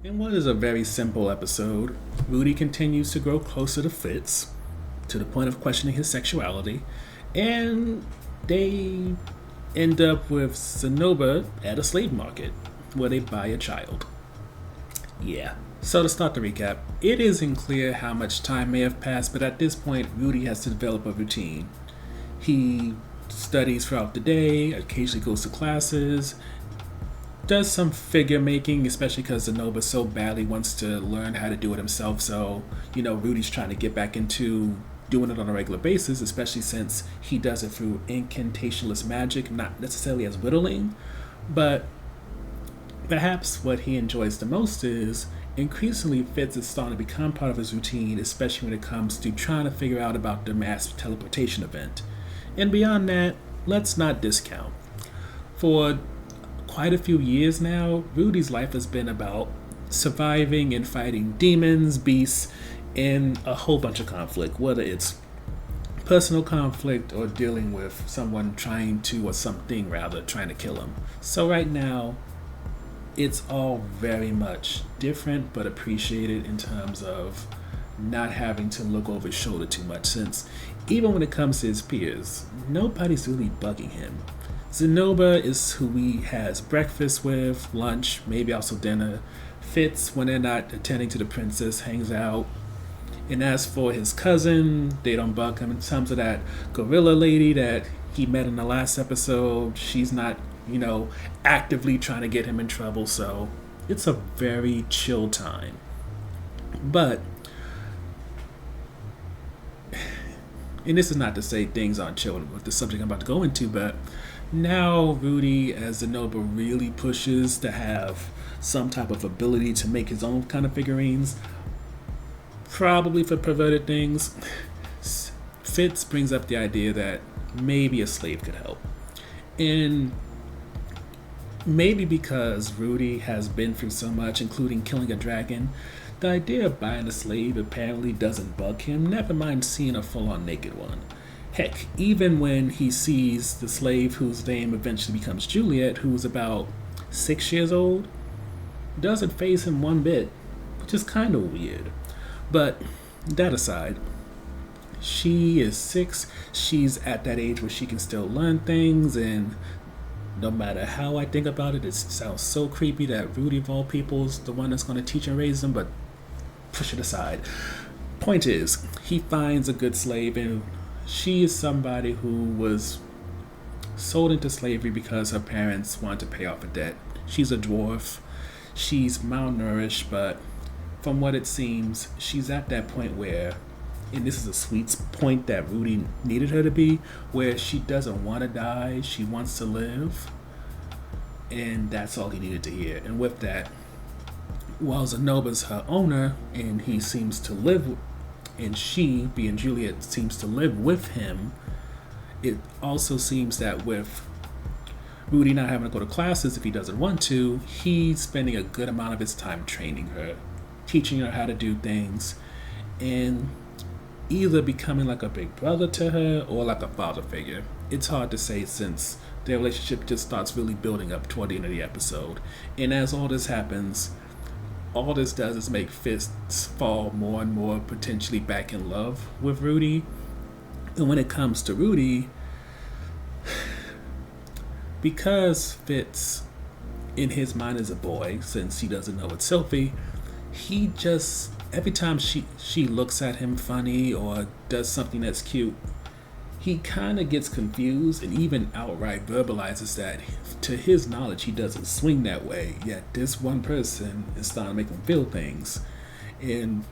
In what is a very simple episode, Rudy continues to grow closer to Fitz, to the point of questioning his sexuality, and they end up with Zenoba at a slave market, where they buy a child. Yeah. So to start the recap, it isn't clear how much time may have passed, but at this point, Rudy has to develop a routine. He studies throughout the day, occasionally goes to classes, does some figure making, especially because Zenoba so badly wants to learn how to do it himself. So, Rudy's trying to get back into doing it on a regular basis, especially since he does it through incantationless magic, not necessarily as whittling. But perhaps what he enjoys the most is increasingly Fitz is starting to become part of his routine, especially when it comes to trying to figure out about the mass teleportation event. And beyond that, let's not discount. For quite a few years now, Rudy's life has been about surviving and fighting demons, beasts, and a whole bunch of conflict, whether it's personal conflict or dealing with someone trying to, or something rather, trying to kill him. So right now, it's all very much different but appreciated in terms of not having to look over his shoulder too much, since even when it comes to his peers, nobody's really bugging him. Zenoba is who he has breakfast with, lunch, maybe also dinner. Fitz, when they're not attending to the princess, hangs out. And as for his cousin, they don't bug him in terms of that gorilla lady that he met in the last episode. She's not, actively trying to get him in trouble, so it's a very chill time. But, and this is not to say things aren't chill with the subject I'm about to go into, but now Rudy, as Zenoba, really pushes to have some type of ability to make his own kind of figurines, probably for perverted things. Fitz brings up the idea that maybe a slave could help. And maybe because Rudy has been through so much, including killing a dragon, the idea of buying a slave apparently doesn't bug him, never mind seeing a full-on naked one. Heck, even when he sees the slave whose name eventually becomes Juliet, who's about 6 years old, doesn't faze him one bit, which is kind of weird. But that aside, she is 6, she's at that age where she can still learn things, and no matter how I think about it, it sounds so creepy that Rudy of all people is the one that's going to teach and raise them, but push it aside. Point is, he finds a good slave, and she is somebody who was sold into slavery because her parents wanted to pay off a debt. She's a dwarf, she's malnourished, but from what it seems, she's at that point where, and this is a sweet point that Rudy needed her to be, where she doesn't want to die, she wants to live, and that's all he needed to hear. And with that, while Zenoba's her owner, and he seems to live, and she, being Juliet, seems to live with him, it also seems that with Rudy not having to go to classes if he doesn't want to, he's spending a good amount of his time training her, teaching her how to do things, and either becoming like a big brother to her or like a father figure. It's hard to say since their relationship just starts really building up toward the end of the episode. And as all this happens, all this does is make Fitz fall more and more potentially back in love with Rudy. And when it comes to Rudy, because Fitz in his mind is a boy, since he doesn't know it's Sophie, he just, every time she looks at him funny or does something that's cute, he kind of gets confused and even outright verbalizes that, to his knowledge, he doesn't swing that way, yet this one person is starting to make him feel things. And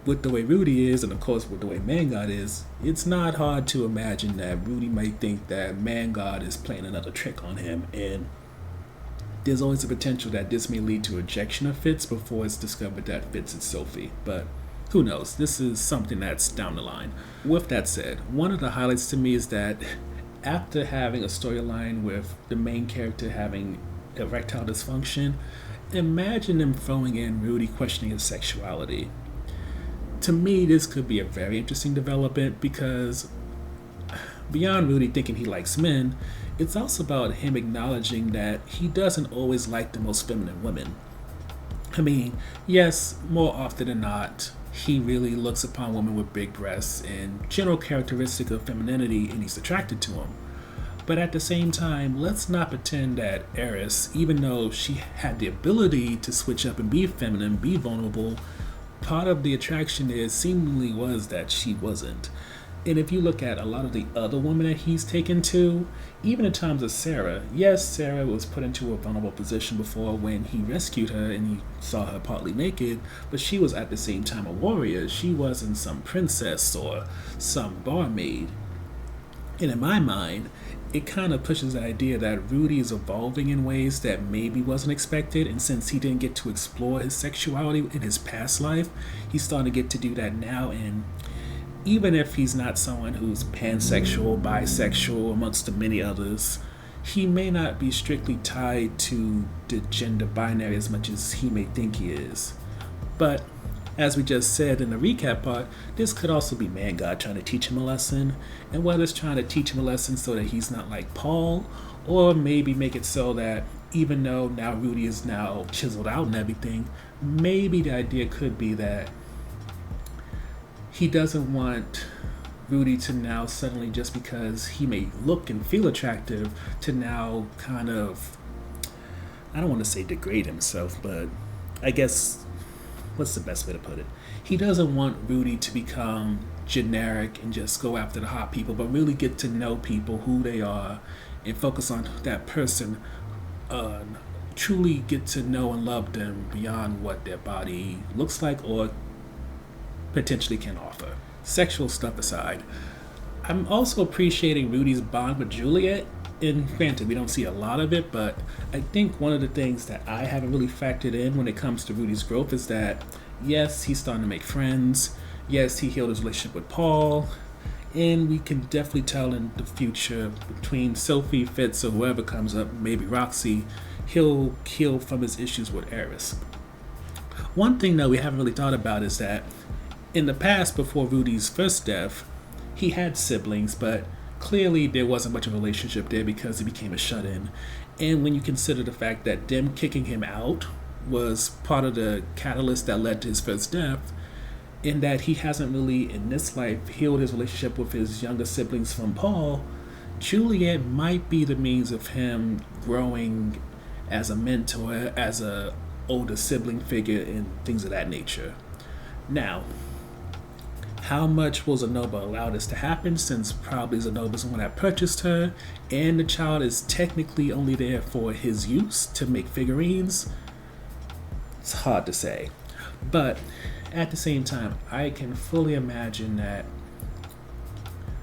with the way Rudy is, and of course with the way Man-God is, it's not hard to imagine that Rudy might think that Man-God is playing another trick on him, and there's always a potential that this may lead to rejection of Fitz before it's discovered that Fitz is Sophie. But who knows? This is something that's down the line. With that said, one of the highlights to me is that after having a storyline with the main character having erectile dysfunction, imagine them throwing in Rudy questioning his sexuality. To me, this could be a very interesting development because beyond Rudy thinking he likes men, it's also about him acknowledging that he doesn't always like the most feminine women. I mean, yes, more often than not, he really looks upon women with big breasts and general characteristic of femininity, and he's attracted to them. But at the same time, let's not pretend that Eris, even though she had the ability to switch up and be feminine, be vulnerable, part of the attraction is seemingly was that she wasn't. And if you look at a lot of the other women that he's taken to, even in times of Sarah, yes, Sarah was put into a vulnerable position before when he rescued her and he saw her partly naked, but she was at the same time a warrior. She wasn't some princess or some barmaid. And in my mind, it kind of pushes the idea that Rudy is evolving in ways that maybe wasn't expected, and since he didn't get to explore his sexuality in his past life, he's starting to get to do that now. And even if he's not someone who's pansexual, bisexual, amongst the many others, he may not be strictly tied to the gender binary as much as he may think he is. But as we just said in the recap part, this could also be Man God trying to teach him a lesson, and whether it's trying to teach him a lesson so that he's not like Paul, or maybe make it so that even though now Rudy is now chiseled out and everything, maybe the idea could be that he doesn't want Rudy to now suddenly, just because he may look and feel attractive, to now kind of, I don't want to say degrade himself, but I guess, what's the best way to put it? He doesn't want Rudy to become generic and just go after the hot people, but really get to know people, who they are, and focus on that person, truly get to know and love them beyond what their body looks like or potentially can offer. Sexual stuff aside, I'm also appreciating Rudy's bond with Juliet. And granted, we don't see a lot of it, but I think one of the things that I haven't really factored in when it comes to Rudy's growth is that, yes, he's starting to make friends. Yes, he healed his relationship with Paul. And we can definitely tell in the future, between Sophie, Fitz, or whoever comes up, maybe Roxy, he'll heal from his issues with Eris. One thing that we haven't really thought about is that in the past, before Rudy's first death, he had siblings, but clearly there wasn't much of a relationship there because he became a shut-in. And when you consider the fact that them kicking him out was part of the catalyst that led to his first death, in that he hasn't really, in this life, healed his relationship with his younger siblings from Paul, Juliet might be the means of him growing as a mentor, as a older sibling figure, and things of that nature. Now, how much will Zenoba allow this to happen, since probably Zenoba's the one that purchased her, and the child is technically only there for his use to make figurines? It's hard to say. But at the same time, I can fully imagine that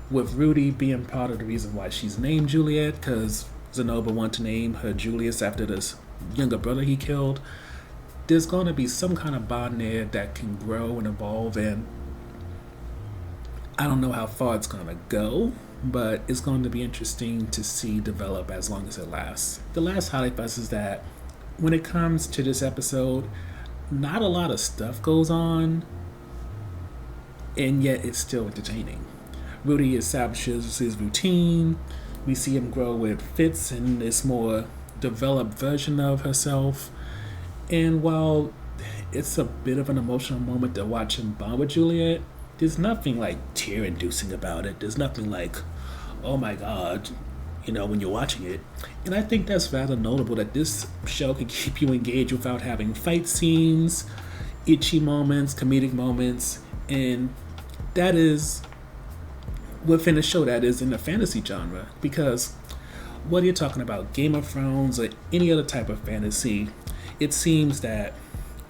with Rudy being part of the reason why she's named Juliet, because Zenoba wanted to name her Julius after this younger brother he killed, there's going to be some kind of bond there that can grow and evolve, and I don't know how far it's going to go, but it's going to be interesting to see develop as long as it lasts. The last highlight for us is that when it comes to this episode, not a lot of stuff goes on, and yet it's still entertaining. Rudy establishes his routine. We see him grow with Fitz and this more developed version of herself. And while it's a bit of an emotional moment to watch him bond with Juliet, there's nothing like tear-inducing about it. There's nothing like, oh my god, when you're watching it. And I think that's rather notable, that this show can keep you engaged without having fight scenes, itchy moments, comedic moments, and that is within a show that is in the fantasy genre. Because whether you're talking about Game of Thrones or any other type of fantasy, it seems that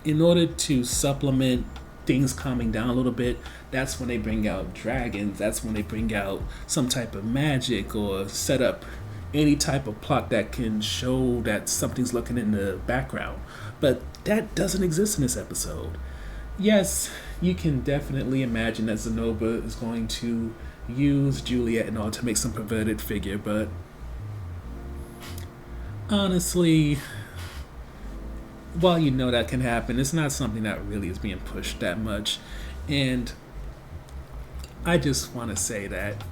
in order to supplement things calming down a little bit, that's when they bring out dragons, that's when they bring out some type of magic or set up any type of plot that can show that something's looking in the background. But that doesn't exist in this episode. Yes, you can definitely imagine that Zenoba is going to use Juliet in order to make some perverted figure, but honestly, while you know that can happen, it's not something that really is being pushed that much. And I just want to say that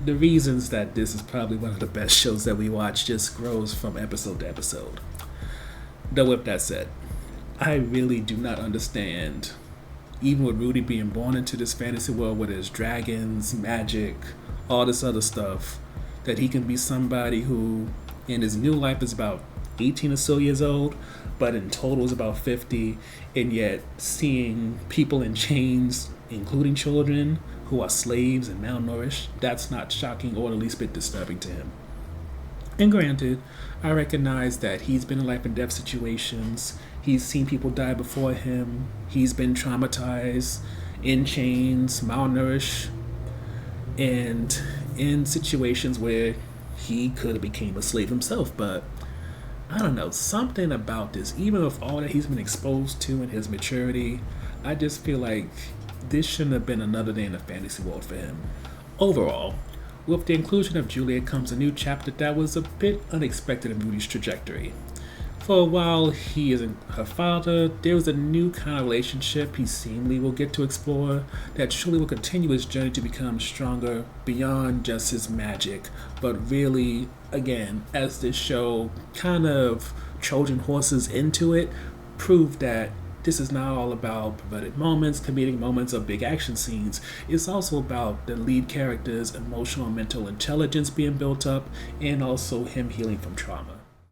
the reasons that this is probably one of the best shows that we watch just grows from episode to episode. Though with that said, I really do not understand, even with Rudy being born into this fantasy world where there's dragons, magic, all this other stuff, that he can be somebody who in his new life is about 18 or so years old, but in total is about 50, and yet seeing people in chains, including children who are slaves and malnourished, that's not shocking or the least bit disturbing to him. And granted, I recognize that he's been in life and death situations. He's seen people die before him. He's been traumatized, in chains, malnourished, and in situations where he could have became a slave himself. But I don't know, something about this, even with all that he's been exposed to in his maturity, I just feel like this shouldn't have been another day in the fantasy world for him. Overall, with the inclusion of Juliet comes a new chapter that was a bit unexpected in Rudy's trajectory. For a while, he isn't her father. There was a new kind of relationship he seemingly will get to explore that surely will continue his journey to become stronger beyond just his magic. But really, again, as this show kind of Trojan horses into it, proved that this is not all about perverted moments, comedic moments, or big action scenes. It's also about the lead character's emotional and mental intelligence being built up, and also him healing from trauma.